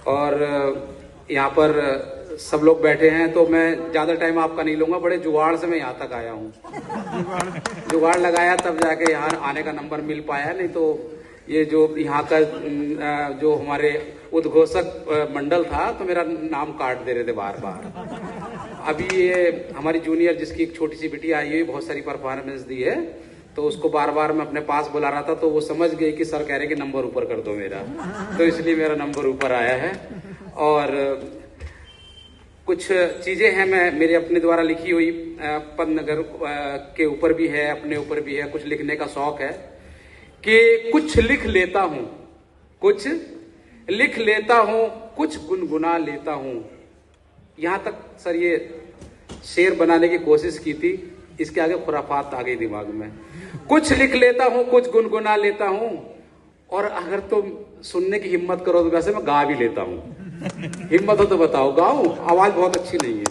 और यहाँ पर सब लोग बैठे हैं, तो मैं ज़्यादा टाइम आपका नहीं लूँगा। बड़े जुगाड़ से मैं यहाँ तक आया हूँ, जुगाड़ लगाया तब जाके यहाँ आने का नंबर मिल पाया, नहीं तो ये जो यहाँ का जो हमारे उद्घोषक मंडल था तो मेरा नाम काट दे रहे थे बार बार। अभी ये हमारी जूनियर जिसकी एक छोटी सी बिटिया आई है, बहुत सारी परफॉर्मेंस दी है, तो उसको बार बार मैं अपने पास बुला रहा था, तो वो समझ गई कि सर कह रहे कि नंबर ऊपर कर दो मेरा, तो इसलिए मेरा नंबर ऊपर आया है। और कुछ चीजें हैं मैं मेरे अपने द्वारा लिखी हुई, पन्नगर के ऊपर भी है, अपने ऊपर भी है। कुछ लिखने का शौक है कि कुछ लिख लेता हूं, कुछ लिख लेता हूं, कुछ गुनगुना लेता हूं। यहां तक सर ये शेर बनाने की कोशिश की थी, इसके आगे खुराफात आ गई दिमाग में। कुछ लिख लेता हूं, कुछ गुनगुना लेता हूं, और अगर तुम सुनने की हिम्मत करो तो वैसे मैं गा भी लेता हूं। हिम्मत हो तो बताओ, गाऊं? आवाज बहुत अच्छी नहीं है।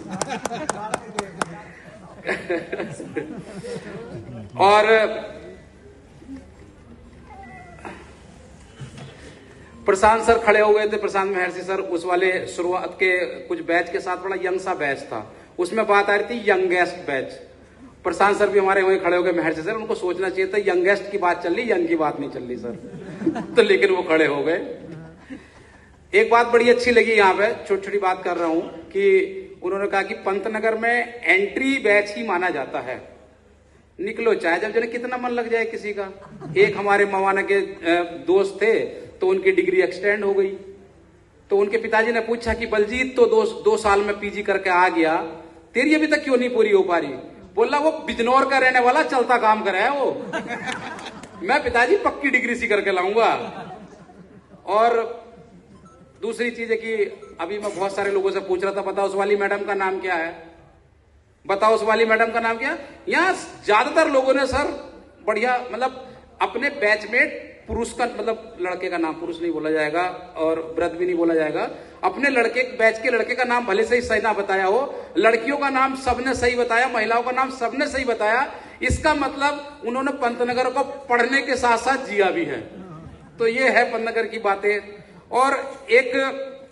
और प्रशांत सर खड़े हो गए थे, प्रशांत महर्षि सर, उस वाले शुरुआत के कुछ बैच के साथ बड़ा यंग सा बैच था, उसमें बात आ रही थी यंगेस्ट बैच। प्रशांत सर भी हमारे वहीं खड़े हो गए, महर्षि सर, उनको सोचना चाहिए था, यंगेस्ट की बात चल रही, यंग की बात नहीं चल रही सर। तो लेकिन वो खड़े हो गए। एक बात बड़ी अच्छी लगी, यहाँ पे छोटी छोटी बात कर रहा हूं, कि उन्होंने कहा कि पंतनगर में एंट्री बैच ही माना जाता है, निकलो चाहे जब जने कितना मन लग जाए किसी का। एक हमारे मवाना के दोस्त थे, तो उनकी डिग्री एक्सटेंड हो गई, तो उनके पिताजी ने पूछा कि बलजीत तो दो साल में पीजी करके आ गया, तेरी अभी तक क्यों नहीं पूरी हो पा रही? बोला वो बिजनौर का रहने वाला चलता काम कर रहा है वो। मैं पिताजी पक्की डिग्री सी करके लाऊंगा। और दूसरी चीज है कि अभी मैं बहुत सारे लोगों से पूछ रहा था, बताओ उस वाली मैडम का नाम क्या है, बताओ उस वाली मैडम का नाम क्या? यहाँ ज्यादातर लोगों ने सर बढ़िया, मतलब अपने बैचमेट पुरुष का, मतलब लड़के का नाम पुरुष नहीं बोला जाएगा और व्रत भी नहीं बोला जाएगा, अपने लड़के बैच के लड़के का नाम भले से ही सही ना बताया हो, लड़कियों का नाम सबने सही बताया, महिलाओं का नाम सबने सही बताया। इसका मतलब उन्होंने पंतनगर को पढ़ने के साथ साथ जिया भी है। तो ये है पंतनगर की बातें। और एक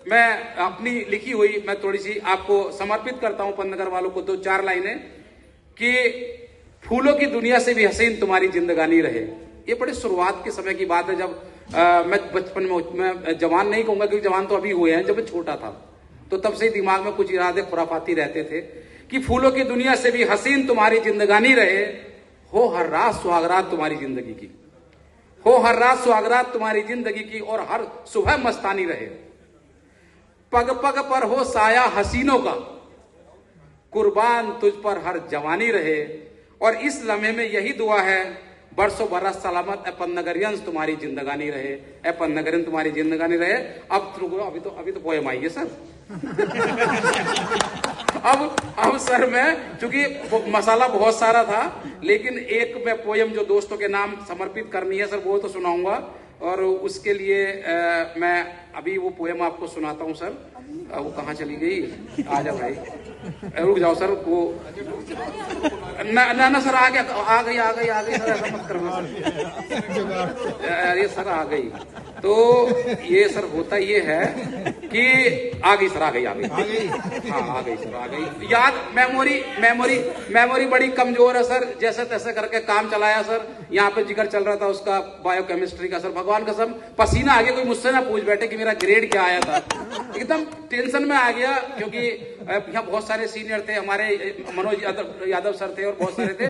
मैं अपनी लिखी हुई मैं थोड़ी सी आपको समर्पित करता हूं पंतनगर वालों को, 2-4 लाइनें, कि फूलों की दुनिया से भी हसीन तुम्हारी जिंदगानी रहे। ये बड़ी शुरुआत के समय की बात है, जब मैं बचपन में, मैं जवान नहीं कहूंगा क्योंकि जवान तो अभी हुए हैं, जब मैं छोटा था तो तब से ही दिमाग में कुछ इरादे खुराफाती रहते थे कि फूलों की दुनिया से भी हसीन तुम्हारी जिंदगानी रहे, हो हर रात सुहागरात तुम्हारी जिंदगी की, हो हर रात सुहागरात तुम्हारी जिंदगी की, और हर सुबह मस्तानी रहे। पग पग पर हो साया हसीनों का, कुर्बान तुझ पर हर जवानी रहे। और इस लम्हे में यही दुआ है, बरसों बरस सलामत पंतनगरियंस तुम्हारी जिंदगानी रहे, पंतनगरियन तुम्हारी जिंदगानी रहे। अब अभी तो पोएम आई है सर। अब सर मैं, चूंकि मसाला बहुत सारा था, लेकिन एक मैं पोयम जो दोस्तों के नाम समर्पित करनी है सर, वो तो सुनाऊंगा। और उसके लिए मैं अभी वो पोयम आपको सुनाता हूं सर। वो कहाँ चली गई? आ जाओ भाई, रुक जाओ सर। वो ना सर, आ गई सर, ऐसा मत करना सर। अरे सर आ गई, तो ये सर होता ये है कि आ गई सर, आ गई हाँ आ गई सर, आ गई। याद, मेमोरी बड़ी कमजोर है सर, जैसे तैसे करके काम चलाया सर। यहाँ पे जिक्र चल रहा था उसका बायोकेमिस्ट्री का सर, भगवान कसम पसीना आ गया, कोई मुझसे ना पूछ बैठे कि मेरा ग्रेड क्या आया था। एकदम टेंशन में आ गया, क्योंकि यहाँ बहुत सारे सीनियर थे हमारे, मनोज यादव सर थे और बहुत सारे थे।